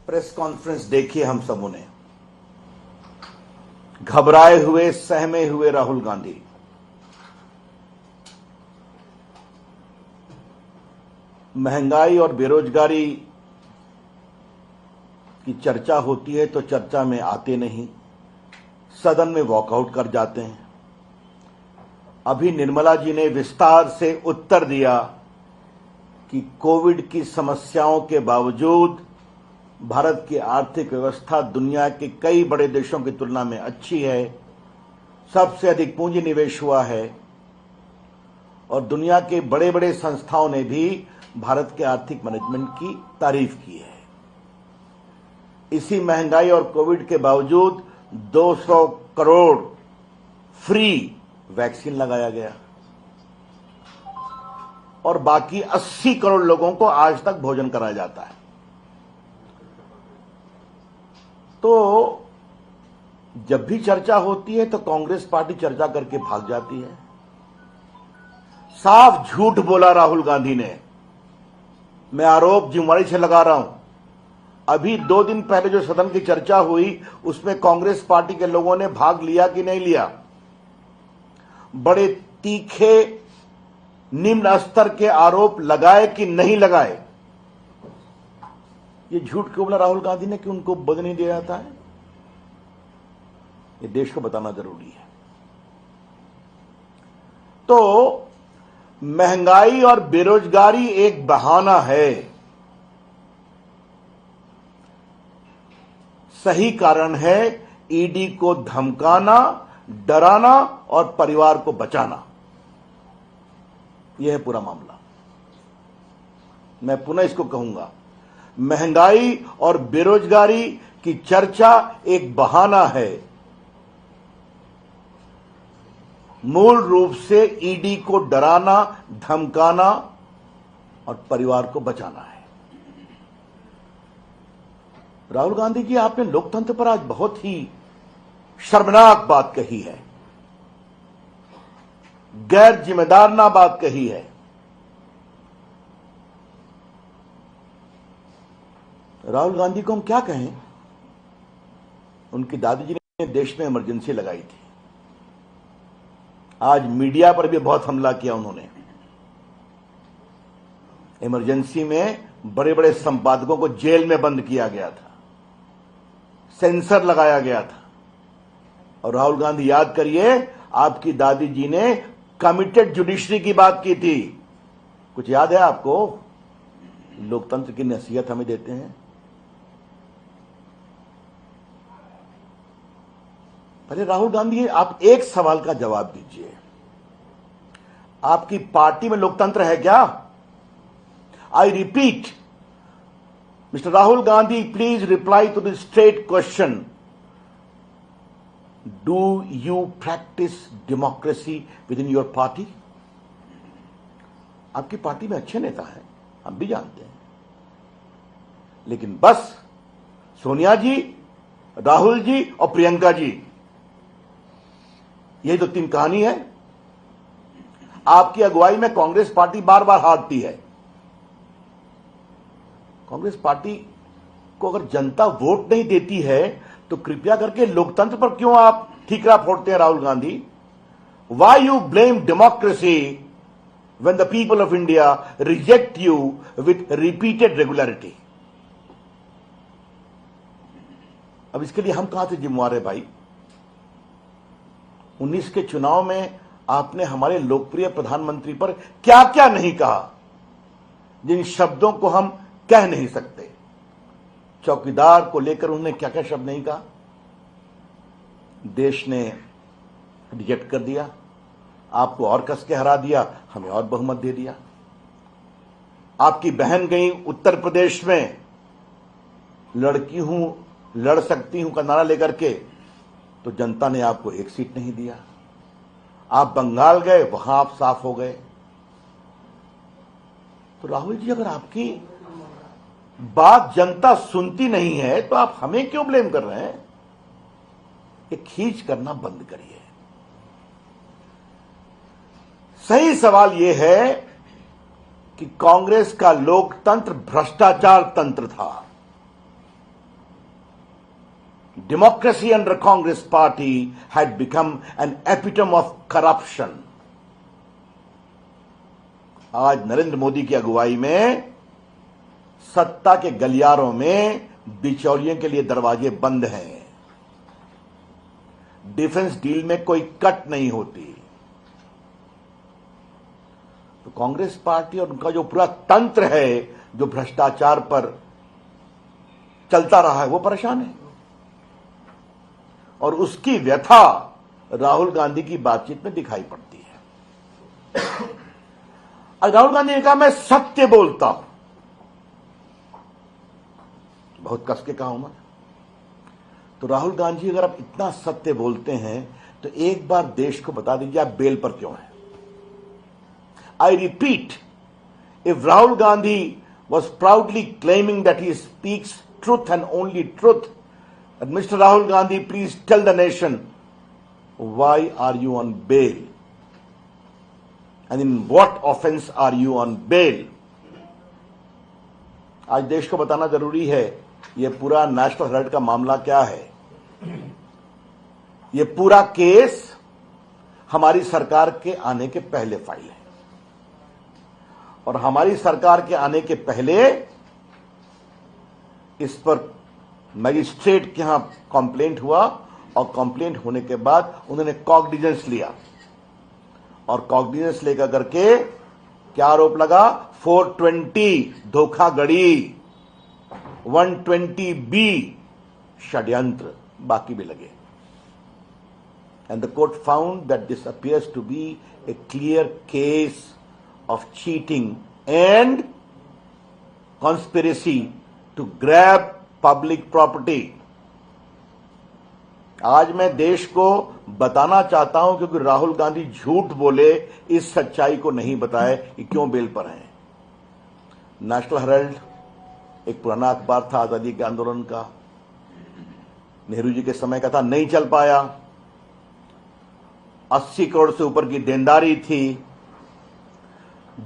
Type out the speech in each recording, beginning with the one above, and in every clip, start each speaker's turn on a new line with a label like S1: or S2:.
S1: Press conference देखी हम सबों ने। घबराए हुए, सहमे हुए राहुल गांधी। महंगाई और बेरोजगारी की चर्चा होती है तो चर्चा में आते नहीं, सदन में वॉकआउट कर जाते हैं। अभी निर्मला जी ने विस्तार से उत्तर दिया कि कोविड की समस्याओं के बावजूद भारत की आर्थिक व्यवस्था दुनिया के कई बड़े देशों की तुलना में अच्छी है, सबसे अधिक पूंजी निवेश हुआ है और दुनिया के बड़े बड़े संस्थाओं ने भी भारत के आर्थिक मैनेजमेंट की तारीफ की है। इसी महंगाई और कोविड के बावजूद 200 करोड़ फ्री वैक्सीन लगाया गया और बाकी 80 करोड़ लोगों को आज तक भोजन कराया जाता है। तो जब भी चर्चा होती है तो कांग्रेस पार्टी चर्चा करके भाग जाती है। साफ झूठ बोला राहुल गांधी ने। मैं आरोप जिम्मेदारी से लगा रहा हूं। अभी 2 दिन पहले जो सदन की चर्चा हुई उसमें कांग्रेस पार्टी के लोगों ने भाग लिया कि नहीं लिया? बड़े तीखे निम्न स्तर के आरोप लगाए कि नहीं लगाए? ये झूठ क्यों बोला राहुल गांधी ने कि उनको बोलने नहीं दिया जाता है? ये देश को बताना जरूरी है। तो महंगाई और बेरोजगारी एक बहाना है, सही कारण है ईडी को धमकाना, डराना और परिवार को बचाना। यह है पूरा मामला। मैं पुनः इसको कहूंगा, महंगाई और बेरोजगारी की चर्चा एक बहाना है, मूल रूप से ईडी को डराना, धमकाना और परिवार को बचाना है। राहुल गांधी जी, आपने लोकतंत्र पर आज बहुत ही शर्मनाक बात कही है, गैर जिम्मेदाराना बात कही है। राहुल गांधी को हम क्या कहें? उनकी दादी जी ने देश में इमरजेंसी लगाई थी। आज मीडिया पर भी बहुत हमला किया उन्होंने। इमरजेंसी में बड़े बड़े संपादकों को जेल में बंद किया गया था, सेंसर लगाया गया था। और राहुल गांधी, याद करिए, आपकी दादी जी ने कमिटेड जुडिशरी की बात की थी। कुछ याद है आपको? लोकतंत्र की नसीहत हमें देते हैं। पहले राहुल गांधी, आप एक सवाल का जवाब दीजिए, आपकी पार्टी में लोकतंत्र है क्या? I repeat, mister Rahul Gandhi, please reply to the straight question, do you practise democracy within your party? आपकी पार्टी में अच्छे नेता हैं, हम भी जानते हैं, लेकिन बस सोनिया जी, राहुल जी और प्रियंका जी, यही तो 3 कहानी है। आपकी अगुवाई में कांग्रेस पार्टी बार बार हारती है। कांग्रेस पार्टी को अगर जनता वोट नहीं देती है तो कृपया करके लोकतंत्र पर क्यों आप ठीकरा फोड़ते हैं Rahul Gandhi? Why you blame democracy when the people of India reject you with repeated regularity? अब इसके लिए हम कहां से जिम्मेवार है भाई? 19 के चुनाव में आपने हमारे लोकप्रिय प्रधानमंत्री पर क्या क्या नहीं कहा, जिन शब्दों को हम कह नहीं सकते। चौकीदार को लेकर उन्होंने क्या क्या शब्द नहीं कहा, देश ने रिजेक्ट कर दिया, आपको और कस के हरा दिया, हमें और बहुमत दे दिया। आपकी बहन गई उत्तर प्रदेश में, लड़की हूं, लड़ सकती हूं का नारा लेकर के, तो जनता ने आपको 1 सीट नहीं दिया। आप बंगाल गए, वहां आप साफ हो गए। तो राहुल जी, अगर आपकी बात जनता सुनती नहीं है तो आप हमें क्यों ब्लेम कर रहे हैं? ये खींच करना बंद करिए। सही सवाल यह है कि कांग्रेस का लोकतंत्र भ्रष्टाचार तंत्र था। democracy under Congress party had become an epitome of corruption. आज नरेंद्र मोदी की अगुवाई में सत्ता के गलियारों में बिचौलियों के लिए दरवाजे बंद हैं। डिफेंस डील में कोई कट नहीं होती। तो कांग्रेस पार्टी और उनका जो पूरा तंत्र है जो भ्रष्टाचार पर चलता रहा है वो परेशान है, और उसकी व्यथा राहुल गांधी की बातचीत में दिखाई पड़ती है। और राहुल गांधी ने कहा मैं सत्य बोलता हूं, बहुत कस के कहा हूं मैं। तो राहुल गांधी अगर आप इतना सत्य बोलते हैं तो एक बार देश को बता दीजिए आप बेल पर क्यों हैं। I repeat, if Rahul Gandhi was proudly claiming that he speaks truth and only truth, and Mr. Rahul Gandhi, please tell the nation, why are you on bail? And in what offense are you on bail? आज देश को बताना जरूरी है ये पूरा national Herald का मामला क्या है। ये पूरा केस हमारी सरकार के आने के पहले फाइल है, और हमारी सरकार के आने के पहले इस पर मजिस्ट्रेट के यहां कंप्लेंट हुआ, और कंप्लेंट होने के बाद उन्होंने कॉग्निजेंस लिया, और कॉग्निजेंस लेकर करके क्या आरोप लगा, 420 धोखाधड़ी, 120B षड्यंत्र, बाकी भी लगे। And the court found that this appears to be a clear case of cheating and conspiracy to grab public property. आज मैं देश को बताना चाहता हूं क्योंकि राहुल गांधी झूठ बोले, इस सच्चाई को नहीं बताए कि क्यों बेल पर हैं। नेशनल हेराल्ड एक पुराना अखबार था आजादी के आंदोलन का, नेहरू जी के समय का था, नहीं चल पाया। 80 करोड़ से ऊपर की देनदारी थी।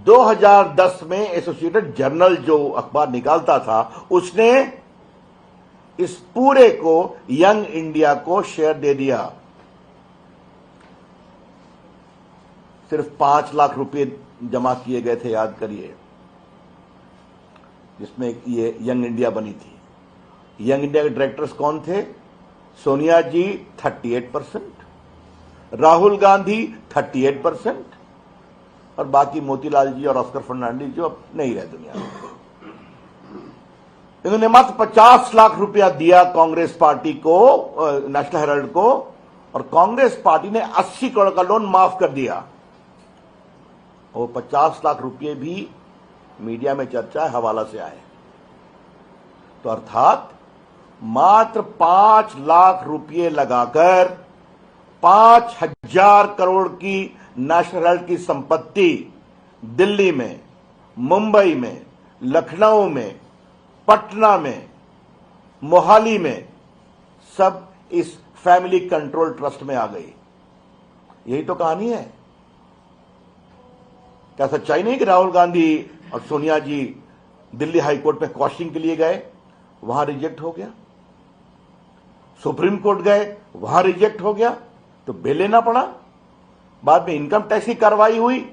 S1: 2010 में एसोसिएटेड जर्नल जो अखबार निकालता था उसने इस पूरे को यंग इंडिया को शेयर दे दिया। सिर्फ 5 लाख रुपए जमा किए गए थे, याद करिए, जिसमें ये यंग इंडिया बनी थी। यंग इंडिया के डायरेक्टर्स कौन थे? सोनिया जी 38%, राहुल गांधी 38%, और बाकी मोतीलाल जी और ऑस्कर फर्नांडिस जो अब नहीं रहे दुनिया में। इन्होंने मात्र 50 लाख रुपया दिया कांग्रेस पार्टी को, नेशनल हेराल्ड को, और कांग्रेस पार्टी ने 80 करोड़ का लोन माफ कर दिया। वो 50 लाख रुपये भी मीडिया में चर्चा है, हवाला से आए। तो अर्थात मात्र 5 लाख रुपये लगाकर 5000 करोड़ की नेशनल हेराल्ड की संपत्ति दिल्ली में, मुंबई में, लखनऊ में, पटना में, मोहाली में, सब इस फैमिली कंट्रोल ट्रस्ट में आ गई। यही तो कहानी है। क्या सच्चाई नहीं कि राहुल गांधी और सोनिया जी दिल्ली हाईकोर्ट में क्वेश्चनिंग के लिए गए, वहां रिजेक्ट हो गया, सुप्रीम कोर्ट गए, वहां रिजेक्ट हो गया, तो बेल लेना पड़ा। बाद में इनकम टैक्स की कार्रवाई हुई,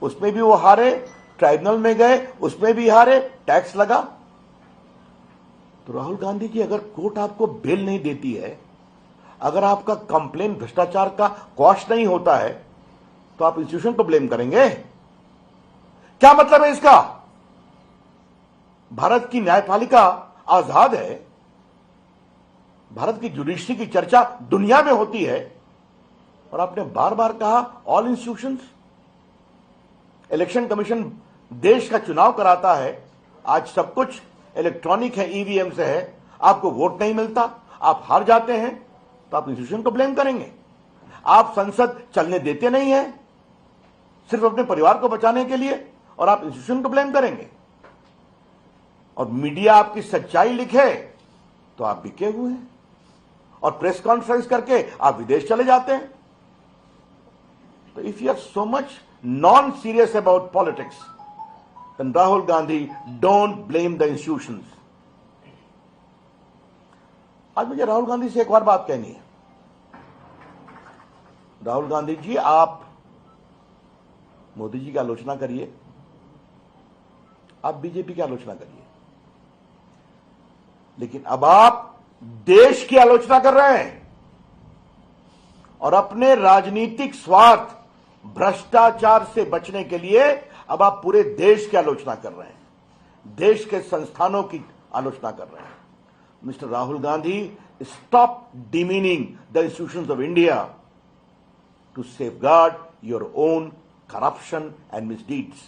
S1: उसमें भी वो हारे, ट्राइब्यूनल में गए, उसमें भी हारे, टैक्स लगा। तो राहुल गांधी जी, अगर कोर्ट आपको बेल नहीं देती है, अगर आपका कंप्लेन भ्रष्टाचार का क्वाश नहीं होता है, तो आप इंस्टीट्यूशन को ब्लेम करेंगे। क्या मतलब है इसका? भारत की न्यायपालिका आजाद है, भारत की जुडिशरी की चर्चा दुनिया में होती है, और आपने बार बार कहा ऑल इंस्टीट्यूशंस। इलेक्शन कमीशन देश का चुनाव कराता है, आज सब कुछ इलेक्ट्रॉनिक है, ईवीएम से है, आपको वोट नहीं मिलता, आप हार जाते हैं, तो आप इंस्टीट्यूशन को ब्लेम करेंगे। आप संसद चलने देते नहीं है सिर्फ अपने परिवार को बचाने के लिए, और आप इंस्टीट्यूशन को ब्लेम करेंगे। और मीडिया आपकी सच्चाई लिखे तो आप बिके हुए हैं, और प्रेस कॉन्फ्रेंस करके आप विदेश चले जाते हैं। तो if you are so much non serious about politics, then Rahul Gandhi, don't blame the institutions. आज मुझे राहुल गांधी से एक और बात कहनी है। राहुल गांधी जी, आप मोदी जी की आलोचना करिए, आप बीजेपी की आलोचना करिए, लेकिन अब आप देश की आलोचना कर रहे हैं और अपने राजनीतिक स्वार्थ, भ्रष्टाचार से बचने के लिए अब आप पूरे देश की आलोचना कर रहे हैं, देश के संस्थानों की आलोचना कर रहे हैं। Mister Rahul Gandhi, stop demeaning the institutions of India to safeguard your own corruption and misdeeds.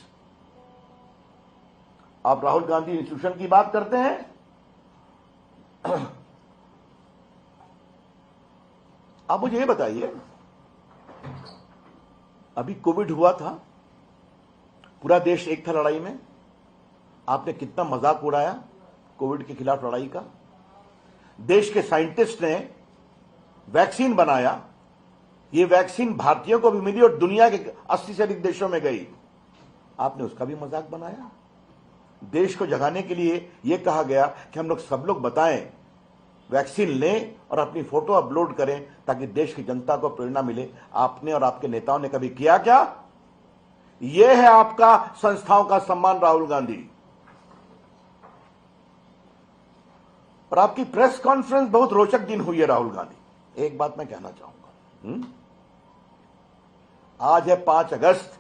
S1: आप राहुल गांधी इंस्टीट्यूशन की बात करते हैं, आप मुझे ये बताइए, अभी कोविड हुआ था, पूरा देश एक था लड़ाई में, आपने कितना मजाक उड़ाया कोविड के खिलाफ लड़ाई का। देश के साइंटिस्ट ने वैक्सीन बनाया, ये वैक्सीन भारतीयों को भी मिली और दुनिया के 80 से अधिक देशों में गई, आपने उसका भी मजाक बनाया। देश को जगाने के लिए यह कहा गया कि हम लोग सब लोग बताएं, वैक्सीन लें और अपनी फोटो अपलोड करें ताकि देश की जनता को प्रेरणा मिले। आपने और आपके नेताओं ने कभी किया क्या? यह है आपका संस्थाओं का सम्मान, राहुल गांधी। और आपकी प्रेस कॉन्फ्रेंस बहुत रोचक दिन हुई है राहुल गांधी। एक बात मैं कहना चाहूंगा, आज है 5 अगस्त,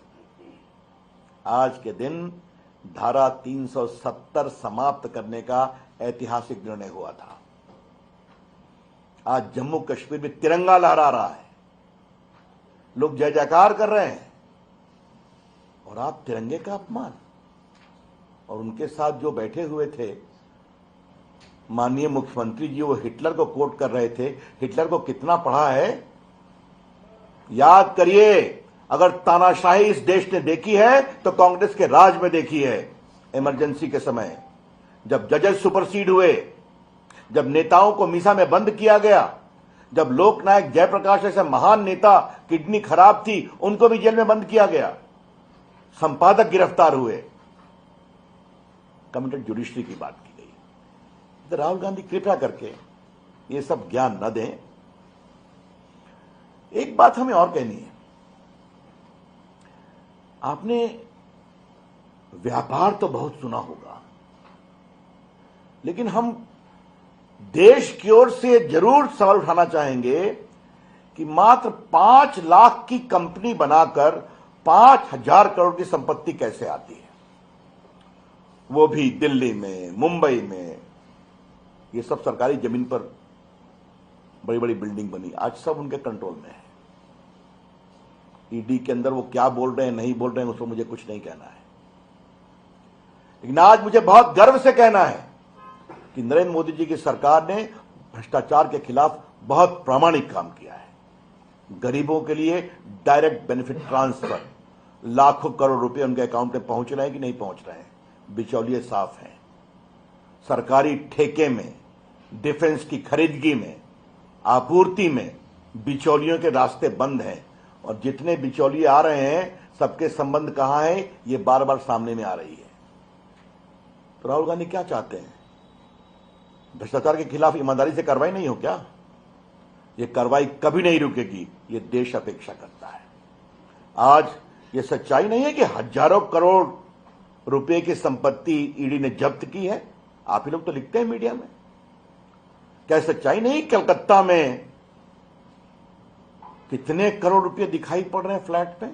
S1: आज के दिन धारा 370 समाप्त करने का ऐतिहासिक निर्णय हुआ था। आज जम्मू कश्मीर में तिरंगा लहरा रहा है, लोग जय जयकार कर रहे हैं, और आप तिरंगे का अपमान। और उनके साथ जो बैठे हुए थे माननीय मुख्यमंत्री जी, वो हिटलर को कोट कर रहे थे। हिटलर को कितना पढ़ा है याद करिए। अगर तानाशाही इस देश ने देखी है तो कांग्रेस के राज में देखी है। इमरजेंसी के समय जब जजेस सुपरसीड हुए, जब नेताओं को मीसा में बंद किया गया, जब लोकनायक जयप्रकाश ऐसे महान नेता, किडनी खराब थी, उनको भी जेल में बंद किया गया, संपादक गिरफ्तार हुए, कमिटेड जुडिशरी की बात की गई। तो राहुल गांधी कृपया करके ये सब ज्ञान न दें। एक बात हमें और कहनी है, आपने व्यापार तो बहुत सुना होगा, लेकिन हम देश की ओर से जरूर सवाल उठाना चाहेंगे कि मात्र 5 लाख की कंपनी बनाकर 5,000 करोड़ की संपत्ति कैसे आती है, वो भी दिल्ली में, मुंबई में। ये सब सरकारी जमीन पर बड़ी बड़ी बिल्डिंग बनी, आज सब उनके कंट्रोल में है। ईडी के अंदर वो क्या बोल रहे हैं, नहीं बोल रहे हैं, उसको मुझे कुछ नहीं कहना है, लेकिन आज मुझे बहुत गर्व से कहना है कि नरेंद्र मोदी जी की सरकार ने भ्रष्टाचार के खिलाफ बहुत प्रामाणिक काम किया है। गरीबों के लिए डायरेक्ट बेनिफिट ट्रांसफर, लाखों करोड़ रुपए उनके अकाउंट में पहुंच रहे हैं कि नहीं पहुंच रहे हैं, बिचौलिए साफ हैं। सरकारी ठेके में, डिफेंस की खरीदगी में, आपूर्ति में बिचौलियों के रास्ते बंद हैं, और जितने बिचौलिए आ रहे हैं सबके संबंध कहां है, ये बार बार सामने में आ रही है। तो राहुल गांधी क्या चाहते हैं? भ्रष्टाचार के खिलाफ ईमानदारी से कार्रवाई नहीं हो क्या? ये कार्रवाई कभी नहीं रुकेगी, ये देश अपेक्षा करता है। आज ये सच्चाई नहीं है कि हजारों करोड़ रुपए की संपत्ति ईडी ने जब्त की है? आप ही लोग तो लिखते हैं मीडिया में। क्या सच्चाई नहीं कलकत्ता में कितने करोड़ रुपए दिखाई पड़ रहे हैं फ्लैट पे,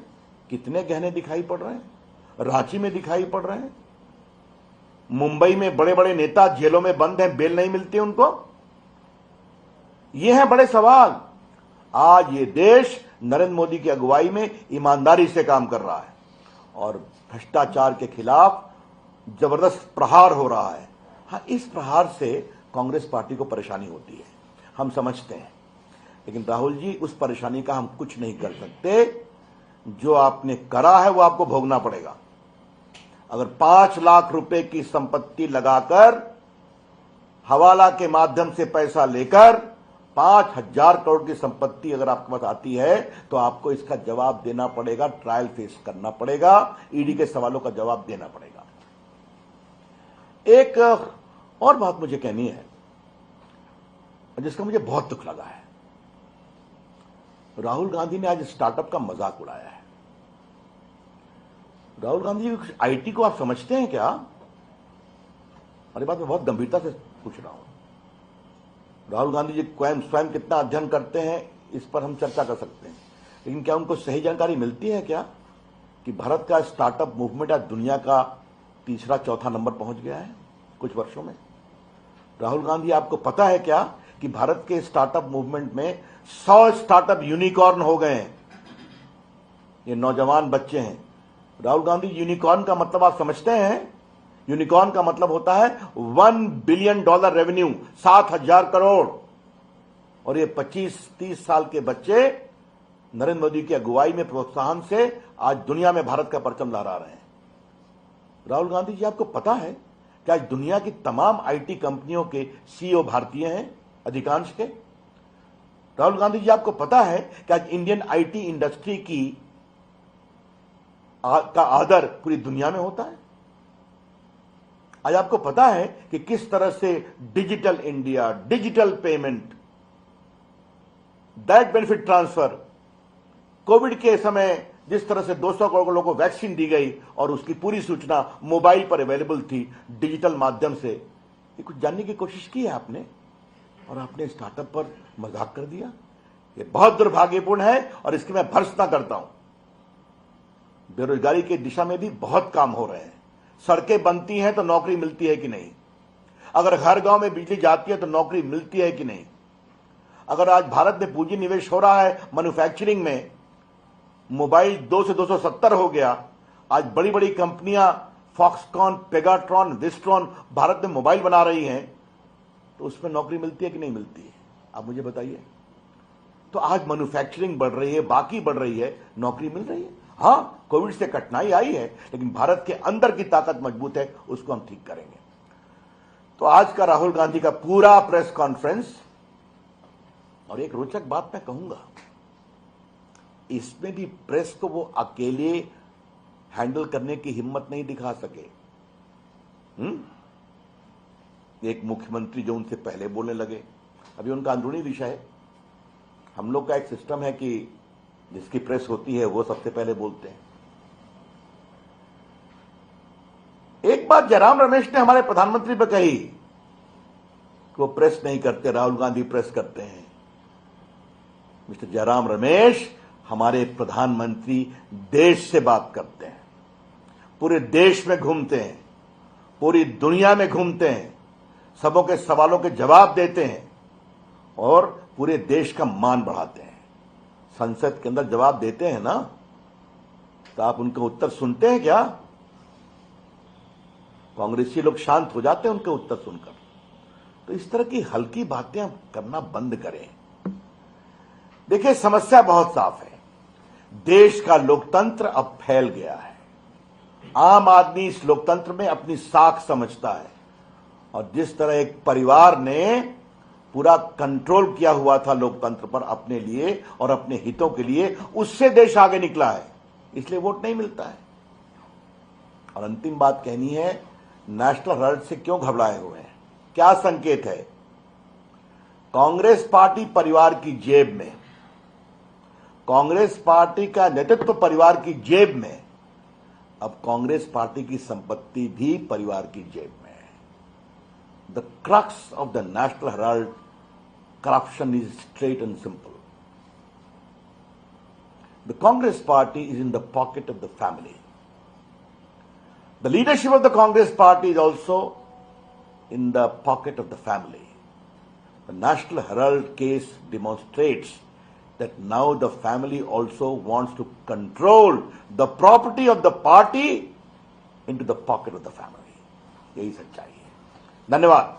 S1: कितने गहने दिखाई पड़ रहे हैं, रांची में दिखाई पड़ रहे हैं, मुंबई में बड़े बड़े नेता जेलों में बंद हैं, बेल नहीं मिलती उनको। ये हैं बड़े सवाल। आज ये देश नरेंद्र मोदी की अगुवाई में ईमानदारी से काम कर रहा है और भ्रष्टाचार के खिलाफ जबरदस्त प्रहार हो रहा है। हाँ, इस प्रहार से कांग्रेस पार्टी को परेशानी होती है, हम समझते हैं, लेकिन राहुल जी, उस परेशानी का हम कुछ नहीं कर सकते। जो आपने करा है वो आपको भोगना पड़ेगा। अगर 5 लाख रुपए की संपत्ति लगाकर, हवाला के माध्यम से पैसा लेकर 5,000 करोड़ की संपत्ति अगर आपके पास आती है तो आपको इसका जवाब देना पड़ेगा, ट्रायल फेस करना पड़ेगा, ईडी के सवालों का जवाब देना पड़ेगा। एक और बात मुझे कहनी है, और जिसका मुझे बहुत दुख लगा है। राहुल गांधी ने आज स्टार्टअप का मजाक उड़ाया है। राहुल गांधी जी, आईटी को आप समझते हैं क्या? अरे बात मैं बहुत गंभीरता से पूछ रहा हूं। राहुल गांधी जी स्वयं कितना अध्ययन करते हैं इस पर हम चर्चा कर सकते हैं, लेकिन क्या उनको सही जानकारी मिलती है क्या कि भारत का स्टार्टअप मूवमेंट आज दुनिया का तीसरा चौथा नंबर पहुंच गया है कुछ वर्षों में? राहुल गांधी, आपको पता है क्या कि भारत के स्टार्टअप मूवमेंट में 100 स्टार्टअप यूनिकॉर्न हो गए हैं? ये नौजवान बच्चे हैं। राहुल गांधी, यूनिकॉर्न का मतलब आप समझते हैं? यूनिकॉर्न का मतलब होता है $1 बिलियन रेवेन्यू, 7,000 करोड़। और ये 25-30 साल के बच्चे नरेंद्र मोदी की अगुवाई में, प्रोत्साहन से आज दुनिया में भारत का परचम लहरा रहे हैं। राहुल गांधी जी, आपको पता है कि आज दुनिया की तमाम आईटी कंपनियों के सीईओ भारतीय हैं, अधिकांश के? राहुल गांधी जी, आपको पता है कि आज इंडियन आईटी इंडस्ट्री का आदर पूरी दुनिया में होता है? आज आपको पता है कि किस तरह से digital India, digital payment, direct benefit transfer, Covid के समय जिस तरह से 200 करोड़ लोगों को वैक्सीन दी गई और उसकी पूरी सूचना मोबाइल पर अवेलेबल थी डिजिटल माध्यम से, ये कुछ जानने की कोशिश की है आपने और आपने स्टार्टअप पर मजाक कर दिया। ये बहुत दुर्भाग्यपूर्ण है और इसकी मैं भर्त्सना करता हूं। बेरोजगारी की दिशा में भी बहुत काम हो रहे हैं। सड़कें बनती हैं तो नौकरी मिलती है कि नहीं? अगर हर गांव में बिजली जाती है तो नौकरी मिलती है कि नहीं? अगर आज भारत में पूंजी निवेश हो रहा है मैन्युफैक्चरिंग में, मोबाइल 2 से 270 हो गया, आज बड़ी बड़ी कंपनियां फॉक्सकॉन, पेगाट्रॉन, विस्ट्रॉन भारत में मोबाइल बना रही हैं, तो उसमें नौकरी मिलती है कि नहीं मिलती है? आप मुझे बताइए। तो आज मैन्युफैक्चरिंग बढ़ रही है, बाकी बढ़ रही है, नौकरी मिल रही है। हां, कोविड से कठिनाई आई है, लेकिन भारत के अंदर की ताकत मजबूत है, उसको हम ठीक करेंगे। तो आज का राहुल गांधी का पूरा प्रेस कॉन्फ्रेंस, और एक रोचक बात मैं कहूंगा, इसमें भी प्रेस को वो अकेले हैंडल करने की हिम्मत नहीं दिखा सके। एक मुख्यमंत्री जो उनसे पहले बोलने लगे, अभी उनका अंदरूनी विषय है। हम लोग का एक सिस्टम है कि जिसकी प्रेस होती है वो सबसे पहले बोलते हैं। एक बात जयराम रमेश ने हमारे प्रधानमंत्री पर कही कि वो प्रेस नहीं करते, राहुल गांधी प्रेस करते हैं। मिस्टर जयराम रमेश, हमारे प्रधानमंत्री देश से बात करते हैं, पूरे देश में घूमते हैं, पूरी दुनिया में घूमते हैं, सबों के सवालों के जवाब देते हैं और पूरे देश का मान बढ़ाते हैं। संसद के अंदर जवाब देते हैं ना, तो आप उनके उत्तर सुनते हैं क्या? कांग्रेसी लोग शांत हो जाते हैं उनके उत्तर सुनकर। तो इस तरह की हल्की बातें आप करना बंद करें। देखिए, समस्या बहुत साफ है। देश का लोकतंत्र अब फैल गया है। आम आदमी इस लोकतंत्र में अपनी साख समझता है, और जिस तरह एक परिवार ने पूरा कंट्रोल किया हुआ था लोकतंत्र पर अपने लिए और अपने हितों के लिए, उससे देश आगे निकला है, इसलिए वोट नहीं मिलता है। और अंतिम बात कहनी है, नेशनल हेराल्ड से क्यों घबराए हुए हैं? क्या संकेत है? कांग्रेस पार्टी परिवार की जेब में, कांग्रेस पार्टी का नेतृत्व परिवार की जेब में, अब कांग्रेस पार्टी की संपत्ति भी परिवार की जेब में है। The crux of the national Herald corruption is straight and simple. The Congress party is in the pocket of the family. The leadership of the Congress party is also in the pocket of the family. The National Herald case demonstrates that now the family also wants to control the property of the party into the pocket of the family. यही सच्चाई है। धन्यवाद।